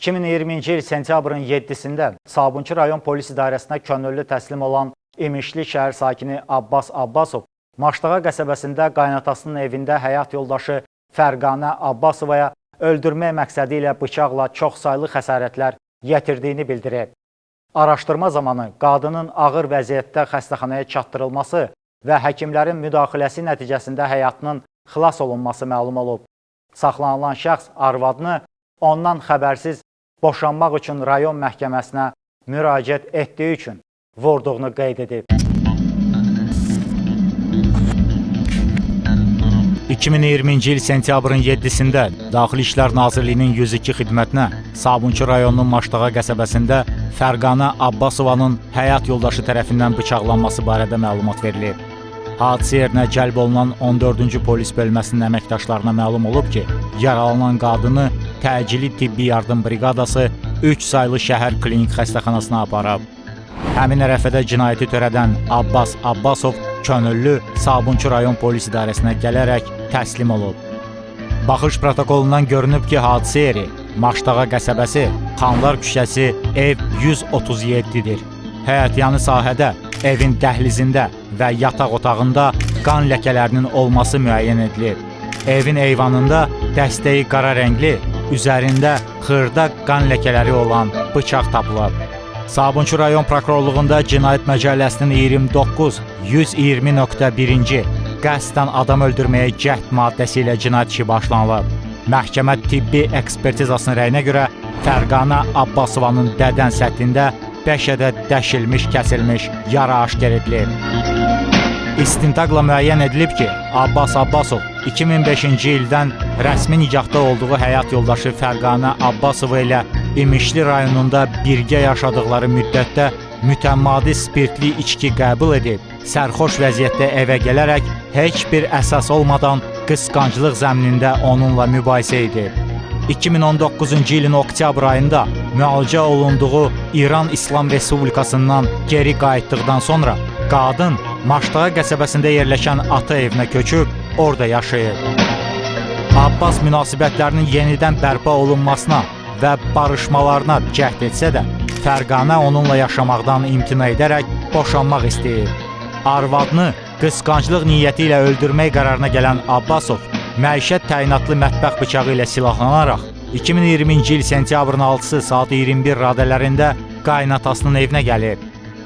2020-ci il sentyabrın 7-sində Sabunçu rayon polis idarəsinə könüllü təslim olan İmişli şəhər sakini Abbas Abbasov Maştağa qəsəbəsində qaynatasının evində həyat yoldaşı Fərqanə Abbasovaya öldürmək məqsədi ilə bıçaqla çoxsaylı xəsarətlər yetirdiyini bildirib. Araşdırma zamanı qadının ağır vəziyyətdə xəstəxanaya çatdırılması və həkimlərin müdaxiləsi nəticəsində həyatının xilas olunması məlum olub. Saxlanılan şəxs arvadını ondan xəbərsiz boşanmaq üçün rayon məhkəməsinə müraciət etdiyi üçün vurduğunu qeyd edib. 2020-ci il sentyabrın 7-sində Daxili İşlər Nazirliyinin 102 xidmətinə Sabunçu rayonunun Maştağa qəsəbəsində Fərqanə Abbasovanın həyat yoldaşı tərəfindən bıçaqlanması barədə məlumat verilib. Hadisə yerinə cəlb olunan 14-cü polis bölməsinin əməkdaşlarına məlum olub ki, yaralanan qadını təcili tibbi yardım briqadası 3 saylı şəhər klinik xəstəxanasına aparıb. Həmin ərəfədə cinayəti törədən Abbas Abbasov könüllü Sabunçu rayon polis idarəsinə gələrək təslim olub. Baxış protokolundan görünüb ki, hadisə yeri Maştağa qəsəbəsi, Xanlar küçəsi, ev 137-dir. Həyətyanı sahədə, evin dəhlizində və yataq otağında qan ləkələrinin olması müəyyən edilib. Evin eyvanında dəstəyi qara rəngli, üzərində xırda qan ləkələri olan bıçaq tapılıb. Sabunçu rayon prokurorluğunda Cinayət Məcəlləsinin 29.120.1-ci qəsdən adam öldürməyə cəhd maddəsi ilə cinayət işi başlanılıb. Məhkəmə tibbi ekspertizasının rəyinə görə Fərqanə Abbasovanın bədən səthində 5 ədəd dəşilmiş, kəsilmiş yara aşkar edilib. İstintaqla müəyyən edilib ki, Abbas Abbasov 2005-ci ildən rəsmi nikahda olduğu həyat yoldaşı Fərqanə Abbasova ilə İmişli rayonunda birgə yaşadıkları müddətdə mütəmmadi spirtli içki qəbul edib, sərxoş vəziyyətdə evə gələrək heç bir əsas olmadan qısqanclıq zəminində onunla mübahisə edib. 2019-cu ilin oktyabr ayında müalicə olunduğu İran İslam Respublikasından geri qayıtdıqdan sonra qadın Maştağa qəsəbəsində yerləşən ata evinə köçüb, orada yaşayıb. Abbas münasibətlərinin yenidən bərpa olunmasına və barışmalarına cəhd etsə də, Fərqanə onunla yaşamaqdan imtina edərək boşanmaq istəyib. Arvadını qısqanclıq niyyəti ilə öldürmək qərarına gələn Abbasov, məişət təyinatlı mətbəx bıçağı ilə silahlanaraq 2020-ci il sentyabrın 6-sı saat 21 radələrində qaynatasının evinə gəlib.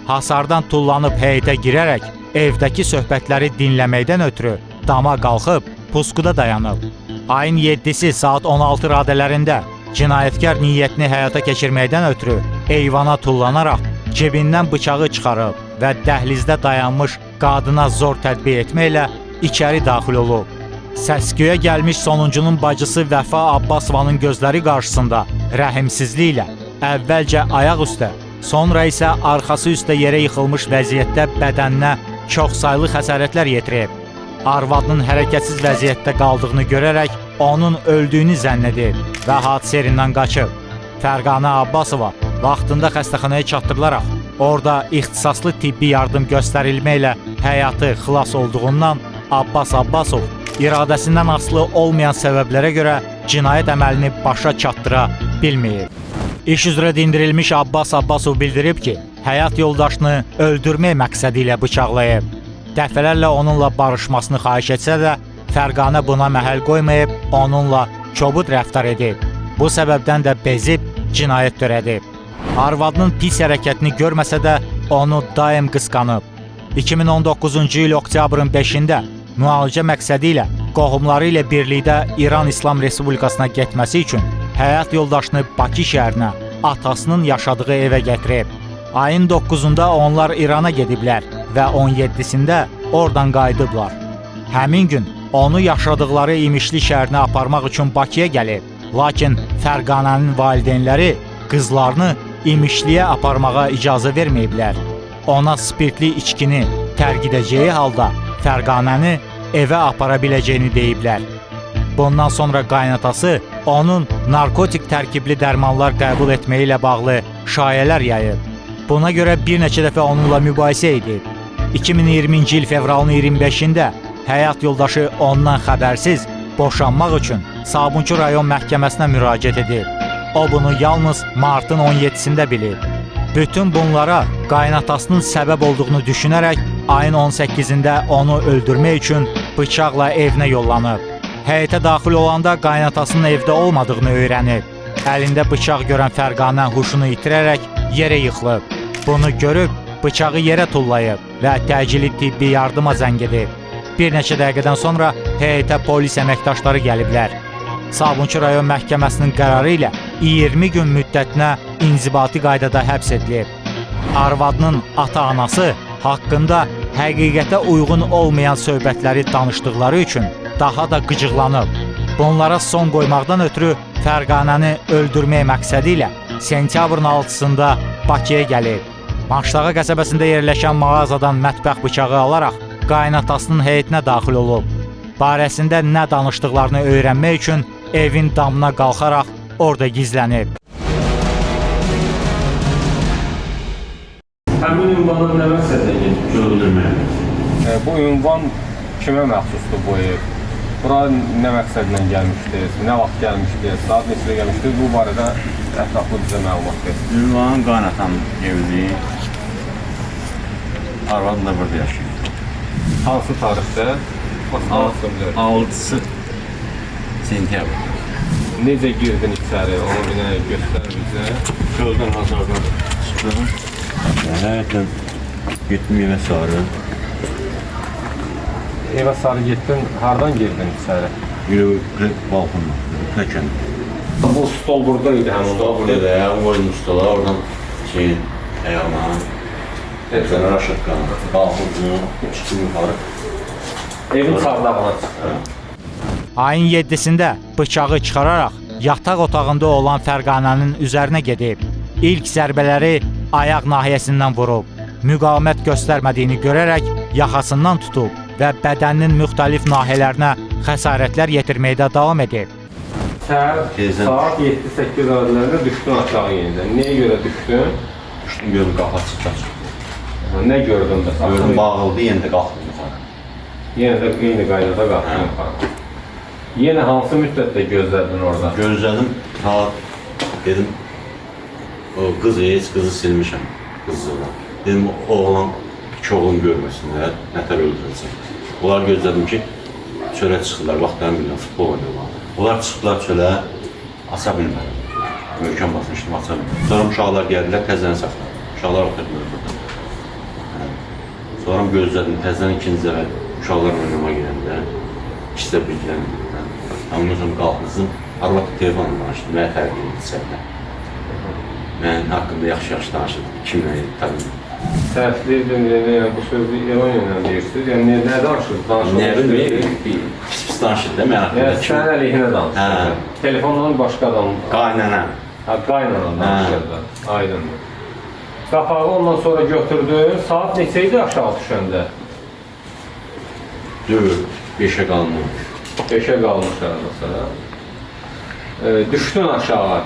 Hasardan tullanıb həyətə girərək evdəki söhbətləri dinləməkdən ötürü dama qalxıb puskuda dayanıb. Ayın 7-si saat 16 radələrində cinayətkar niyyətini həyata keçirməkdən ötürü eyvana tullanaraq cebindən bıçağı çıxarıb və dəhlizdə dayanmış qadına zor tətbiq etməklə içəri daxil olub. Səsküyə gəlmiş sonuncunun bacısı Vəfa Abbasovanın gözləri qarşısında rəhimsizliklə əvvəlcə ayaq üstə, sonra isə arxası üstə yerə yıxılmış vəziyyətdə bədəninə çoxsaylı xəsarətlər yetirib. Arvadının hərəkətsiz vəziyyətdə qaldığını görərək onun öldüyünü zənn edib və hadisə yerindən qaçıb. Fərqanə Abbasova vaxtında xəstəxanaya çatdırılaraq orada ixtisaslı tibbi yardım göstərilməklə həyatı xilas olduğundan Abbas Abbasov iradəsindən asılı olmayan səbəblərə görə cinayət əməlini başa çatdıra bilməyib. İş üzrə dindirilmiş Abbas Abbasov bildirib ki, həyat yoldaşını öldürmək məqsədi ilə bıçaqlayıb. Dəfələrlə onunla barışmasını xahiş etsə də, Fərqanə buna məhəl qoymayıb, onunla kobud rəftar edib. Bu səbəbdən də bezib cinayət törədib. Arvadının pis hərəkətini görməsə də onu daim qısqanıb. 2019-cu il oktyabrın 5-də müalicə məqsədi ilə qohumları ilə birlikdə İran İslam Respublikasına getməsi üçün həyat yoldaşını Bakı şəhərinə, atasının yaşadığı evə gətirib. Ayın 9-unda onlar İrana gediblər və 17-sində oradan qayıdıblar. Həmin gün onu yaşadıkları İmişli şəhərinə aparmaq üçün Bakıya gəlib. Lakin Fərqanənin valideynləri qızlarını İmişliyə aparmağa icazə verməyiblər. Ona spirtli içkini tərk edəcəyi halda Fərqanəni evə apara biləcəyini deyiblər. Bundan sonra qaynatası onun narkotik tərkibli dərmanlar qəbul etməyi ilə bağlı şayələr yayıb. Buna görə bir neçə dəfə onunla mübahisə edib. 2020-ci il fevralın 25-də həyat yoldaşı ondan xəbərsiz boşanmaq üçün Sabunçu rayon məhkəməsinə müraciət edib. O bunu yalnız martın 17-sində bilib. Bütün bunlara qaynatasının səbəb olduğunu düşünərək ayın 18-də onu öldürmək üçün bıçaqla evinə yollanıb. Həyətə daxil olanda qaynatasının evdə olmadığını öyrənib. Əlində bıçaq görən Fərqanə huşunu itirərək yerə yıxılıb. Bunu görüb bıçağı yerə tullayıb və təcili tibbi yardıma zəng edib. Bir neçə dəqiqədən sonra heyətə polis əməkdaşları gəliblər. Sabunçu rayon məhkəməsinin qərarı ilə 20 gün müddətinə inzibati qaydada həbs edilib. Arvadının ata-anası haqqında həqiqətə uyğun olmayan söhbətləri danışdıqları üçün daha da qıcıqlanıb. Bunlara son qoymaqdan ötürü Fərqanəni öldürmək məqsədi ilə sentyabrın 6-sında Bakıya gəlib. Maçdağı qəsəbəsində yerləşən mağazadan mətbəx bıçağı alaraq qaynatasının heyətinə daxil olub. Barəsində nə danışdıqlarını öyrənmək üçün evin damına qalxaraq orada gizlənib. Həmin ünvana nə məqsədlə getmiş öldürmək? Bu ünvan kimə məxsusdur bu ev? Bura nə məqsədlə gəlmişdiniz? Nə vaxt gəlmişdiniz? Saat neçədə gəlmişdiniz? Bu barədə ətraflı bizə məlumat verin. Ünvanın qaynatamın evini, arvadı da burada yaşayır. Hansı tarixdə? 6-sı sentyabr. Necə girdin içəri? Onu bir göstər bizə. Yoldan hazırdan çıxdım. Həyətlə getdim evə sarı. Evə sarı getdin, hardan girdin içəri? Yürü balkonda, təkən. Bu stol burada idi həmin Stol burada ya, qoydum stola, oradan şeyin ayağına. Hepsini raşatqanı, qalxıldım, çıxdım yuxarı. Evin çardağına çıxdı. Ayın 7-sində bıçağı çıxararaq yataq otağında olan Fərqanənin üzərinə gedib. İlk zərbələri ayaq nahiyəsindən vurub. Müqavimət göstərmədiyini görərək yaxasından tutub və bədəninin müxtəlif nahiyələrinə xəsarətlər yetirməkdə davam edib. Saat 7-8 arasında düşdün aşağı yenidən. Nəyə görə düşdün? Düşdüm, gördüm qapı açıq. Nə gördün də? Gördüm bağıldı, yenə də qalxdım yuxarı. Yenə də eyni qaydada qalxdın yuxarı. Yenə hansı müddətdə gözlədin orada? Gözlədim, dedim, o qızı silmişəm, qızıla. Dedim, oğlan, iki oğlum görməsinlər, nətər öldürəcək. Onlar gözlədim ki, çölə çıxdılar, vaxtlarını bilən futbol oynuyorlar. Onlar çıxdılar çölə, asa bilmədim. Möhkəm basmışdım, asa bilmədim. Sonra uşaqlar gəldilər, təzəni saxladım. Uşaqlar oturdular burada. Sonra gözlədim, təzəni ikinci dəfə uşaqlar oynama girəndə, ikisi də bilgiləndim. Ondan sonra qalxızdım, arvad telefonla danışdım, mənə tərqi edildi səhvlə. Mən haqqında yaxşı danışırdım, kimlə tabii. Səhvliydin, bu sözü ironya ilə deyirsiniz, yəni nə danışırdınız? Nə bilməyim, pis danışırdı da mən haqqında. Yəni sənin əleyhinə danışırdın, telefondan başqa adam... Qaynana. Qaynana danışırdı, aydındır. Qapağı ondan sonra götürdün, saat neçə idi aşağı düşəndə? 4-5'e qalmış. 5'e qalmış aradasa. Düşdün aşağı.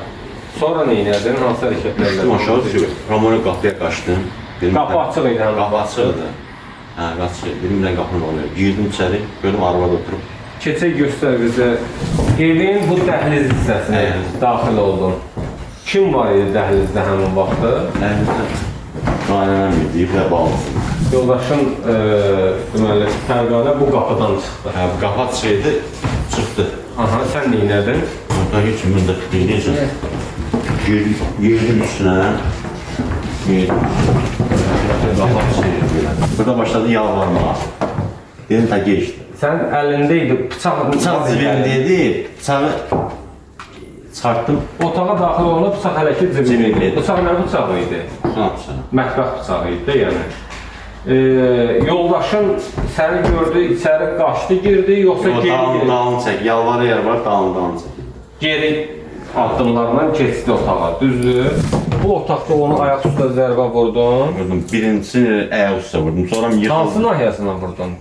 Sonra nə edin? Hansı hərəkətlərlə? Düşdüm aşağı, düşdüm. Ramona qapıya qaçdım. Qapı açıq idi həmin. Qapı açıq idi. Hə, qaçıq. Birimdən qapını bağlayıb. Girdim içəri, gördüm arvad oturub. Keçək göstər bizə. Evin bu dəhliz hissəsinə daxil oldun. Kim var idi dəhlizdə həmin vaxtı? Qaynanam idi, iplə bağlısın. Yoldaşın deməli Fərqanə bu qapıdan çıxdı. Hə, qapı açıq idi, çıxdı. Aha, sən nə edin? Orada heç kimində deyəcəm. Girdim üstünə. Qapı açıq idi. Burada başladı yalvarmağa. Dedim, ta geçdi. Sən əlində idi, bıçaq Cibimdə idi, bıçağı çıxartdım. Otağa daxil olunub bıçaq hələ ki cibimdə idi. Bıçaq nə bıçağı idi? Mətbəx bıçağı idi də yəni. Yoldaşın səni gördü, içəri qaçdı, girdi, yoxsa geri girdi? Dalını çək, yalvarı dalını çək. Geri addımlarla keçdi otağa, düzdür? Bu otaqda onu ayaq üstə zərbə vurdun. Vurdum, birincisini ayaq üstə vurdum, sonra yıxıldım. Hansı nahiyəsindən vurdun?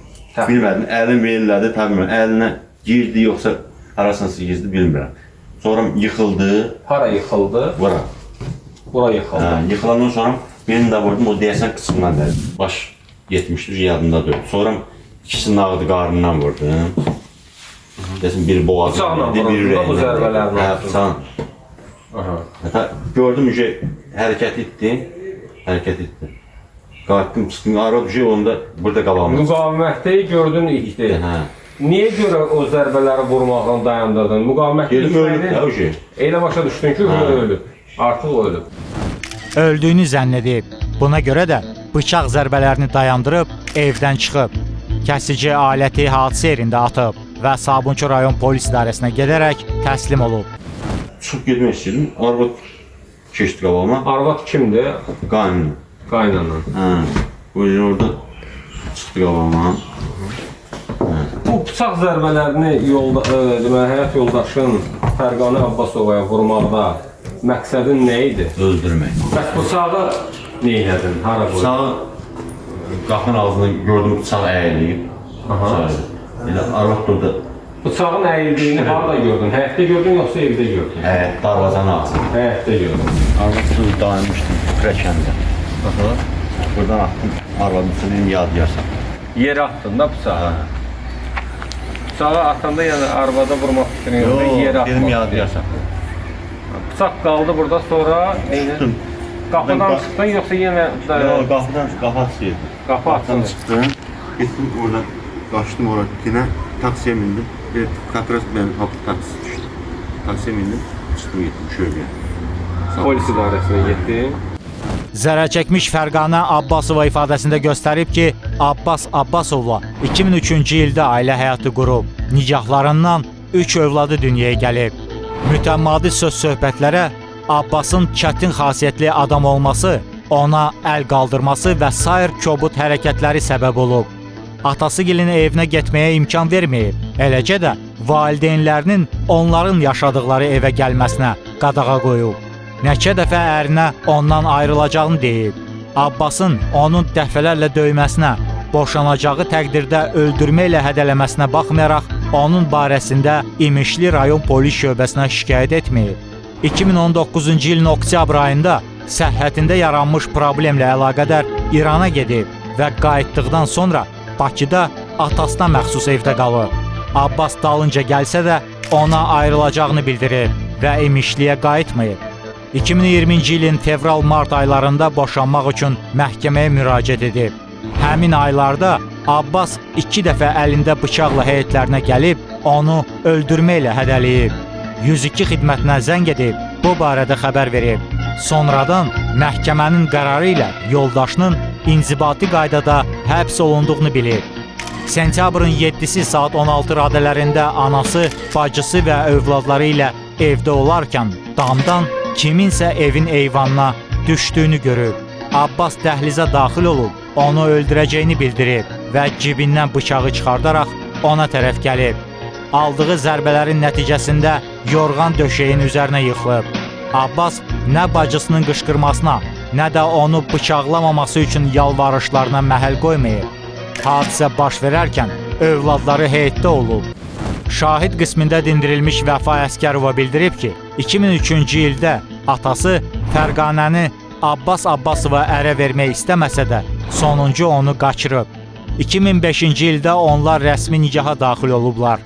Bilmədim, əlim verirlədi, tabii əlinə girdi, yoxsa arasına girdi, bilmirəm. Sonra yıxıldı. Hara yıxıldı? Bura. Bura yıxıldı. Yıxılandan sonra birini də vurdum, o deyəsən qısmından dəydi. Baş 70-dir, yadımda deyil. Sonra ikisini ağdı qarnından vurdum. Deyəsən biri boğazına, biri ürəyinə. Bu zərbələrlə. Bıçağın. Aha. Hatta gördüm hərəkət etdi. Qayıtdım, çıxdım, arada onda burada qabağımda. Müqavimətdə gördün itdi. Hə. Niyə görə o zərbələri vurmaqdan dayandırdın? Müqavimətdə Dedim ölüb ya uje. Elə başa düşdün ki, ölüb. Artıq ölüb. Öldüyünü zənn edib. Buna görə də bıçaq zərbələrini dayandırıb evdən çıxıb. Kəsici aləti hadisə yerində atıb və Sabunçu rayon polis idarəsinə gedərək təslim olub. Çıxıb getmək istəyirdim, arvad keçdi qabağıma. Arvad kimdir? Qaynım. Qaynanla. Hə. Bu orada çıxdı qabağıma. Bu bıçaq zərbələrini deməli həyat yoldaşın Fərqanə Abbasovaya vurmaqda məqsədin nə idi? Öldürmək. Bəs bıçağı nə etdin? Hara qoydun? Bıçağı qapının ağzında gördüm, bıçaq əyilib. Aha. Elə arvad burada Bıçağın əyildiyini harada gördün? Həyətdə gördün yoxsa evdə gördün? darvazanın ağzında. Həyətdə gördün. Arvad sözü dayanmışdım kürəkəndə. Buradan attım, arvadın sözünü yadıyarsan. Yerə atdın da bıçağı. Bıçağı atanda yəni arvada vurmaq fikrin yoxdur, yerə atmaq. Dedim yadıyarsan. Bıçaq qaldı burada, sonra Çıxdım. qapıdan çıxdın yoxsa yenə Yox, qapıdan qapı açıydı. qapı açdın? Çıxdım, getdim oradan, qaçdım oraya, yenə taksiyə mindim. Katras mənim taksi düşdü. Taksiyə mindim, çıxdım getdim şöbəyə. Polis idarəsinə getdin. Zərər çəkmiş Fərqanə Abbasova ifadəsində göstərib ki, Abbas Abbasovla 2003-cü ildə ailə həyatı qurub. Nicahlarından 3 övladı dünyaya gəlib. Mütəmmadi söz-söhbətlərə Abbasın çətin xasiyyətli adam olması, ona əl qaldırması və sair kobud hərəkətləri səbəb olub. Atasıgilin evinə getməyə imkan verməyib. Eləcə də valideynlərinin onların yaşadıkları evə gəlməsinə qadağa qoyub. Neçə dəfə ərinə ondan ayrılacağını deyib. Abbasın onun dəfələrlə döyməsinə, boşanacağı təqdirdə öldürməklə hədələməsinə baxmayaraq, onun barəsində İmişli rayon polis şöbəsinə şikayət etməyib. 2019-cu ilin oktyabr ayında səhhətində yaranmış problemlə əlaqədar İrana gedib və qayıtdıqdan sonra Bakıda atasına məxsus evdə qalıb. Abbas dalınca gəlsə də ona ayrılacağını bildirib və İmişliyə qayıtmayıb. 2020-ci ilin fevral-mart aylarında boşanmaq üçün məhkəməyə müraciət edib. Həmin aylarda Abbas 2 dəfə əlində bıçaqla heyətlərinə gəlib, onu öldürməklə hədələyib. 102 xidmətinə zəng edib, bu barədə xəbər verib. Sonradan məhkəmənin qərarı ilə yoldaşının inzibati qaydada həbs olunduğunu bilib. Sentyabrın 7-si saat 16 radələrində anası, bacısı və övladları ilə evdə olarkən damdan kiminsə evin eyvanına düşdüyünü görüb. Abbas dəhlizə daxil olub, onu öldürəcəyini bildirib və cibindən bıçağı çıxardaraq ona tərəf gəlib. Aldığı zərbələrin nəticəsində yorğan döşəyin üzərinə yıxılıb. Abbas nə bacısının qışqırmasına, nə də onu bıçaqlamaması üçün yalvarışlarına məhəl qoymayıb. Hadisə baş verərkən övladları heyətdə olub. Şahid qismində dindirilmiş Vəfa Əskərova bildirib ki, 2003-cü ildə atası Fərqanəni Abbas Abbasova ərə vermək istəməsə də sonuncu onu qaçırıb. 2005-ci ildə onlar rəsmi nikaha daxil olublar.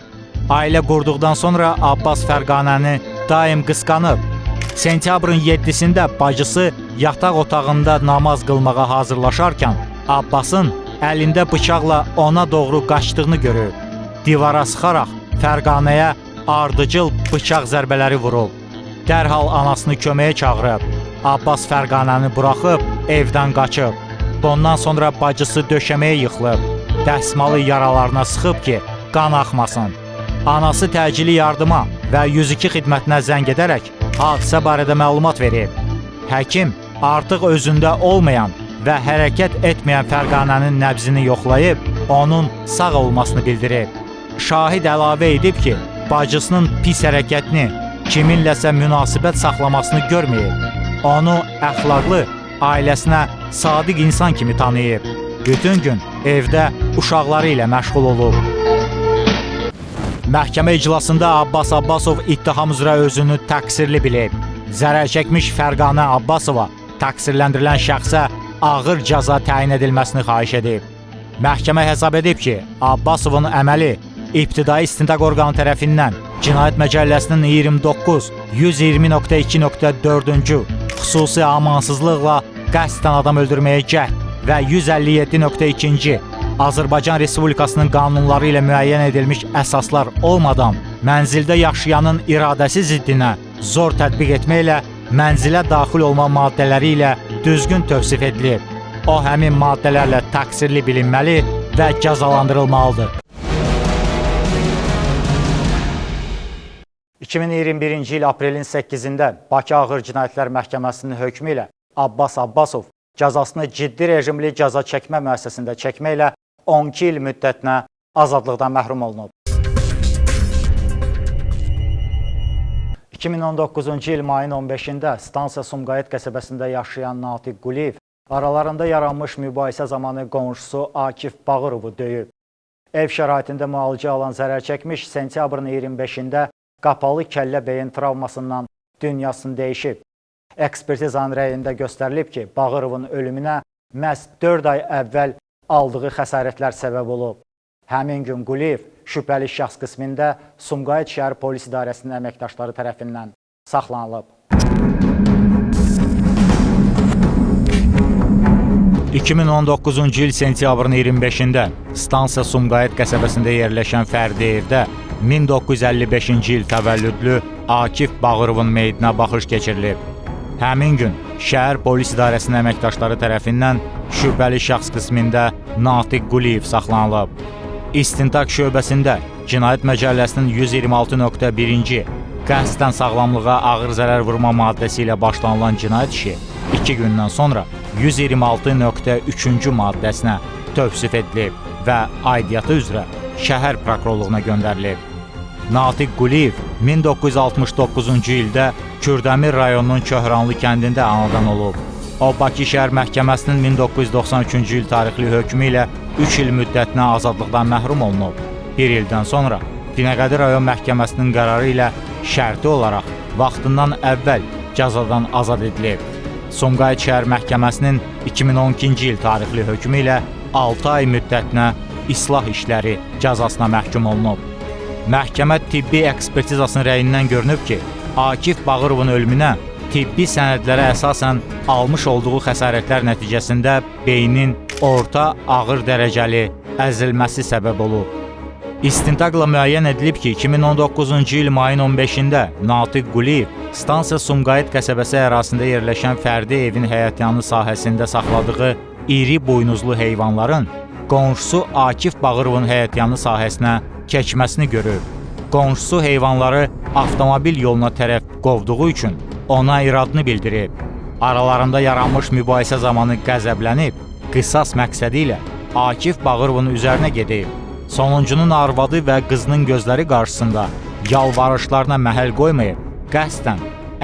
Ailə qurduqdan sonra Abbas Fərqanəni daim qısqanıb. Sentyabrın 7-sində bacısı yataq otağında namaz qılmağa hazırlaşarkən Abbasın əlində bıçaqla ona doğru qaçdığını görüb. Divara sıxaraq Fərqanəyə ardıcıl bıçaq zərbələri vurub. Dərhal anasını köməyə çağırıb. Abbas Fərqanəni buraxıb evdən qaçıb. Bundan sonra bacısı döşəməyə yıxılıb. Dəsmalı yaralarına sıxıb ki, qan axmasın. Anası təcili yardıma və 102 xidmətinə zəng edərək hadisə barədə məlumat verib. Həkim artıq özündə olmayan və hərəkət etməyən Fərqanənin nəbzini yoxlayıb, onun sağ olmasını bildirib. Şahid əlavə edib ki, bacısının pis hərəkətini, kiminləsə münasibət saxlamasını görməyib. Onu əxlaqlı, ailəsinə sadiq insan kimi tanıyıb. Bütün gün evdə uşaqları ilə məşğul olub. Məhkəmə iclasında Abbas Abbasov ittiham üzrə özünü təqsirli bilib. Zərər çəkmiş Fərqanə Abbasova təqsirləndirilən şəxsə ağır cəza təyin edilməsini xahiş edib. Məhkəmə hesab edib ki, Abbasovun əməli İbtidai İstintaq orqanı tərəfindən Cinayət Məcəlləsinin 29.120.2.4-cü xüsusi amansızlıqla qəsdən adam öldürməyə cəhd və 157.2-ci Azərbaycan Respublikasının qanunları ilə müəyyən edilmiş əsaslar olmadan mənzildə yaşayanın iradəsi ziddinə zor tətbiq etməklə mənzilə daxil olma maddələri ilə düzgün tövsif edilib. O həmin maddələrlə təqsirli bilinməli və cəzalandırılmalıdır. 2021-ci il aprelin 8-də Bakı Ağır Cinayətlər Məhkəməsinin hökmü ilə Abbas Abbasov cəzasını ciddi rejimli cəza çəkmə müəssisəsində çəkməklə 12 il müddətinə azadlıqdan məhrum olunub. 2019-cu il mayın 15-də Stansiya Sumqayıt qəsəbəsində yaşayan Natiq Quliyev aralarında yaranmış mübahisə zamanı qonşusu Akif Bağırovu döyüb. Ev şəraitində müalicə alan zərər çəkmiş sentyabrın 25-də qapalı kəllə beyin travmasından dünyasını dəyişib. Ekspertizanın rəyində göstərilib ki, Bağırovun ölümünə məhz 4 ay əvvəl aldığı xəsarətlər səbəb olub. Həmin gün Quliyev şübhəli şəxs qismində Sumqayıt şəhər polis idarəsinin əməkdaşları tərəfindən saxlanılıb. 2019-cu il sentyabrın 25-də Stansiya Sumqayıt qəsəbəsində yerləşən fərdi evdə 1955-ci il təvəllüdlü Akif Bağırovun meyidinə baxış keçirilib. Həmin gün şəhər polis idarəsinin əməkdaşları tərəfindən şübhəli şəxs qismində Natiq Quliyev saxlanılıb. İstintaq şöbəsində Cinayət Məcəlləsinin 126.1-ci qəsdən sağlamlığa ağır zərər vurma maddəsi ilə başlanılan cinayət işi 2 gündən sonra 126.3-cü maddəsinə tövsif edilib və aidiyyatı üzrə şəhər prokurorluğuna göndərilib. Natiq Quliyev 1969-cu ildə Kürdəmir rayonunun Köhranlı kəndində anadan olub. O, Bakı şəhər məhkəməsinin 1993-cü il tarixli hökmü ilə 3 il müddətinə azadlıqdan məhrum olunub. 1 ildən sonra Binəqədi rayon məhkəməsinin qərarı ilə şərti olaraq vaxtından əvvəl cəzadan azad edilib. Sumqayıt şəhər məhkəməsinin 2012-ci il tarixli hökmü ilə 6 ay müddətinə islah işləri cəzasına məhkum olunub. Məhkəmə tibbi ekspertizasının rəyindən görünüb ki, Akif Bağırovun ölümünə tibbi sənədlərə əsasən almış olduğu xəsarətlər nəticəsində beynin orta ağır dərəcəli əzilməsi səbəb olub. İstintaqla müəyyən edilib ki, 2019-cu il mayın 15-də Natiq Quliyev Stansiya Sumqayıt qəsəbəsi ərazisində yerləşən fərdi evin həyətyanı sahəsində saxladığı iri buynuzlu heyvanların qonşusu Akif Bağırovun həyətyanı sahəsinə keçməsini görüb. Qonşusu heyvanları avtomobil yoluna tərəf qovduğu üçün ona iradını bildirib. Aralarında yaranmış mübahisə zamanı qəzəblənib, qisas məqsədi ilə Akif Bağırovun üzərinə gedib. Sonuncunun arvadı və qızının gözləri qarşısında yalvarışlarına məhəl qoymayıb, qəsdən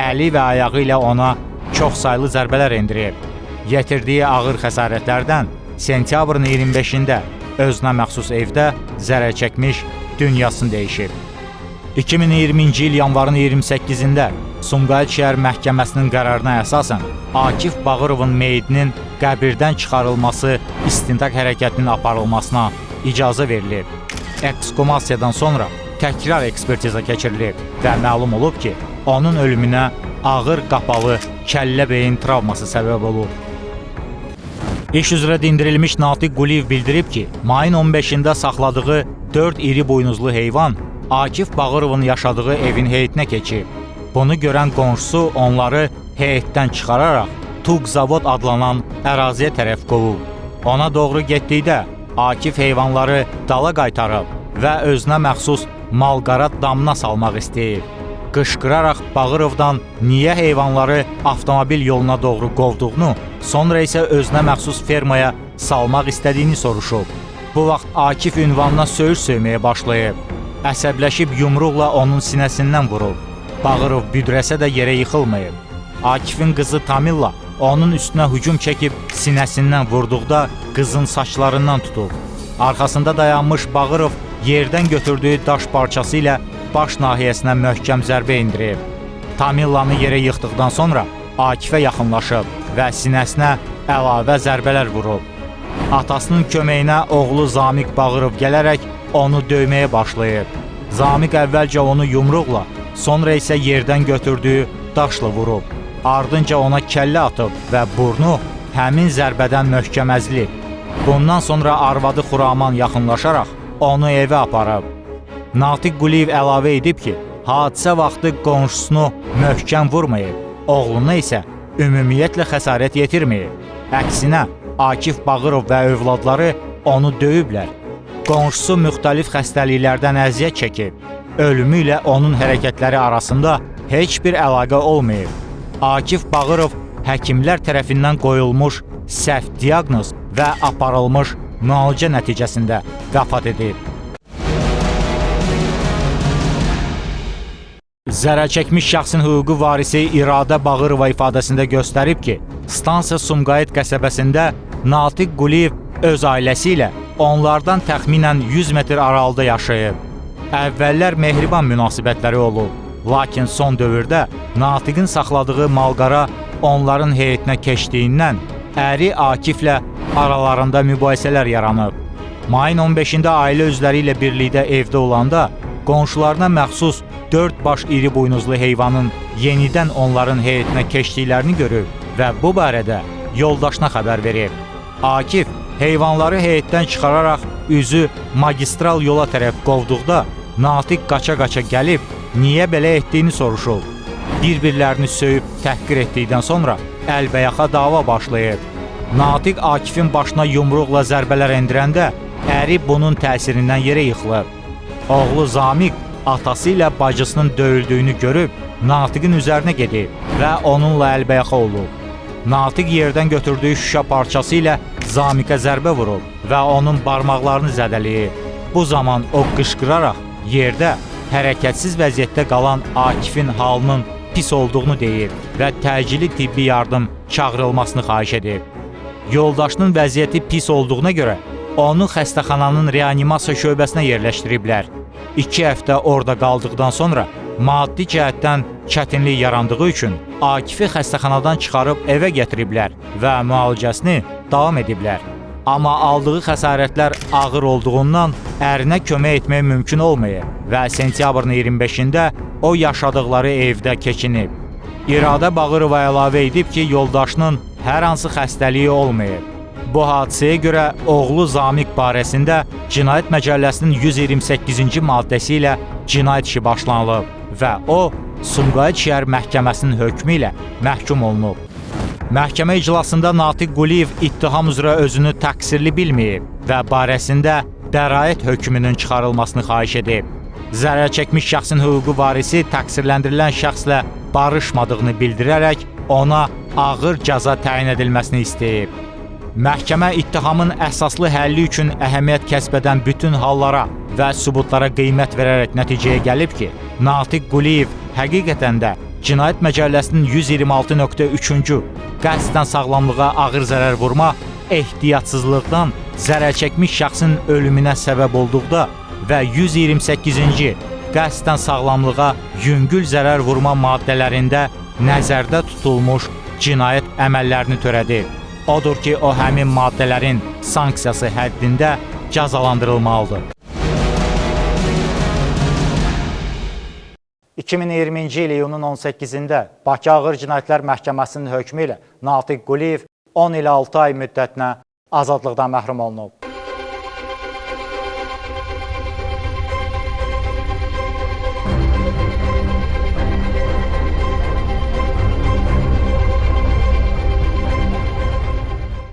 əli və ayağı ilə ona çoxsaylı zərbələr endirib. Yetirdiyi ağır xəsarətlərdən sentyabrın 25-də özünə məxsus evdə zərər çəkmiş, dünyasını dəyişib. 2020-ci il yanvarın 28-də Sumqayıt şəhər məhkəməsinin qərarına əsasən Akif Bağırovun meyidinin qəbirdən çıxarılması, istintaq hərəkətinin aparılmasına icazə verilib. Ekshumasiyadan sonra təkrar ekspertiza keçirilib və məlum olub ki, onun ölümünə ağır qapalı kəllə beyin travması səbəb olub. İş üzrə dindirilmiş Natiq Quliyev bildirib ki, mayın 15-də saxladığı 4 iri buynuzlu heyvan Akif Bağırovun yaşadığı evin heyətinə keçib. Bunu görən qonşusu onları heyətdən çıxararaq Tuq Zavod adlanan əraziyə tərəf qovub. Ona doğru getdikdə Akif heyvanları dala qaytarıb və özünə məxsus malqara damına salmaq istəyib. Qışqıraraq Bağırovdan niyə heyvanları avtomobil yoluna doğru qovduğunu, sonra isə özünə məxsus fermaya salmaq istədiyini soruşub. Bu vaxt Akif ünvanına söyüş söyməyə başlayıb. Əsəbləşib yumruqla onun sinəsindən vurub. Bağırov büdrəsə də yerə yıxılmayıb. Akifin qızı Tamilla onun üstünə hücum çəkib sinəsindən vurduqda qızın saçlarından tutub. Arxasında dayanmış Bağırov yerdən götürdüyü daş parçası ilə baş nahiyəsinə möhkəm zərbə endirib. Tamillanı yerə yıxdıqdan sonra Akifə yaxınlaşıb və sinəsinə əlavə zərbələr vurub. Atasının köməyinə oğlu Zamiq Bağırov gələrək onu döyməyə başlayıb. Zamiq əvvəlcə onu yumruqla, sonra isə yerdən götürdüyü daşla vurub. Ardınca ona kəllə atıb və burnu həmin zərbədən möhkəm əzilib. Bundan sonra arvadı Xuraman yaxınlaşaraq onu evə aparıb. Natiq Quliyev əlavə edib ki, hadisə vaxtı qonşusunu möhkəm vurmayıb, oğluna isə ümumiyyətlə xəsarət yetirməyib. Əksinə, Akif Bağırov və övladları onu döyüblər. Qonşusu müxtəlif xəstəliklərdən əziyyət çəkib. Ölümü ilə onun hərəkətləri arasında heç bir əlaqə olmayıb. Akif Bağırov həkimlər tərəfindən qoyulmuş səhv diaqnoz və aparılmış müalicə nəticəsində vəfat edib. Zərər çəkmiş şəxsin hüquqi varisi İradə Bağırova ifadəsində göstərib ki, stansiya Sumqayıt qəsəbəsində Natiq Quliyev öz ailəsi ilə onlardan təxminən 100 metr aralıda yaşayıb. Əvvəllər mehriban münasibətləri olub, lakin son dövrdə Natiqin saxladığı malqara onların heyitinə keçdiyindən əri Akiflə aralarında mübahisələr yaranıb. Mayın 15-də ailə üzvləri ilə birlikdə evdə olanda qonşularına məxsus 4 baş iri buynuzlu heyvanın yenidən onların heyitinə keçdiklərini görüb və bu barədə yoldaşına xəbər verib. Akif heyvanları heyitdən çıxararaq üzü magistral yola tərəf qovduqda Natiq qaça-qaça gəlib niyə belə etdiyini soruşub. Bir-birlərini söyüb təhqir etdikdən sonra əlbəyaxa dava başlayıb. Natiq Akifin başına yumruqla zərbələr endirəndə əri bunun təsirindən yerə yıxılıb. Oğlu Zamiq atası ilə bacısının döyüldüyünü görüb Natiqin üzərinə gedib və onunla əlbəyaxa olub. Natiq yerdən götürdüyü şüşə parçası ilə Zamiqə zərbə vurub və onun barmaqlarını zədələyib. Bu zaman o qışqıraraq yerdə hərəkətsiz vəziyyətdə qalan Akifin halının pis olduğunu deyib və təcili tibbi yardım çağırılmasını xahiş edib. Yoldaşının vəziyyəti pis olduğuna görə onu xəstəxananın reanimasiya şöbəsinə yerləşdiriblər. 2 həftə orada qaldıqdan sonra maddi cəhətdən çətinlik yarandığı üçün Akifi xəstəxanadan çıxarıb evə gətiriblər və müalicəsini davam ediblər. Amma aldığı xəsarətlər ağır olduğundan ərinə kömək etmək mümkün olmayıb və sentyabrın 25-də o yaşadıqları evdə keçinib. İradə Bağırova əlavə edib ki, yoldaşının hər hansı xəstəliyi olmayıb. Bu hadisəyə görə oğlu Zamiq barəsində Cinayət Məcəlləsinin 128-ci maddəsi ilə cinayət işi başlanılıb və o, Sumqayıt Şəhər Məhkəməsinin hökmü ilə məhkum olunub. Məhkəmə iclasında Natiq Quliyev ittiham üzrə özünü təqsirli bilməyib və barəsində bəraət hökmünün çıxarılmasını xahiş edib. Zərər çəkmiş şəxsin hüquqi varisi təqsirləndirilən şəxslə barışmadığını bildirərək ona ağır cəza təyin edilməsini istəyib. Məhkəmə ittihamın əsaslı həlli üçün əhəmiyyət kəsb edən bütün hallara və sübutlara qiymət verərək nəticəyə gəlib ki, Natiq Quliyev həqiqətən də Cinayət Məcəlləsinin 126.3-cü qəsdən sağlamlığa ağır zərər vurma, ehtiyatsızlıqdan zərər çəkmiş şəxsin ölümünə səbəb olduqda və 128-ci qəsdən sağlamlığa yüngül zərər vurma maddələrində nəzərdə tutulmuş cinayət əməllərini törədib. Odur ki, o həmin maddələrin sanksiyası həddində cəzalandırılmalıdır. 2020-ci il iyunun 18-də Bakı Ağır Cinayətlər Məhkəməsinin hökmü ilə Natiq Quliyev 10 ilə 6 ay müddətinə azadlıqdan məhrum olunub.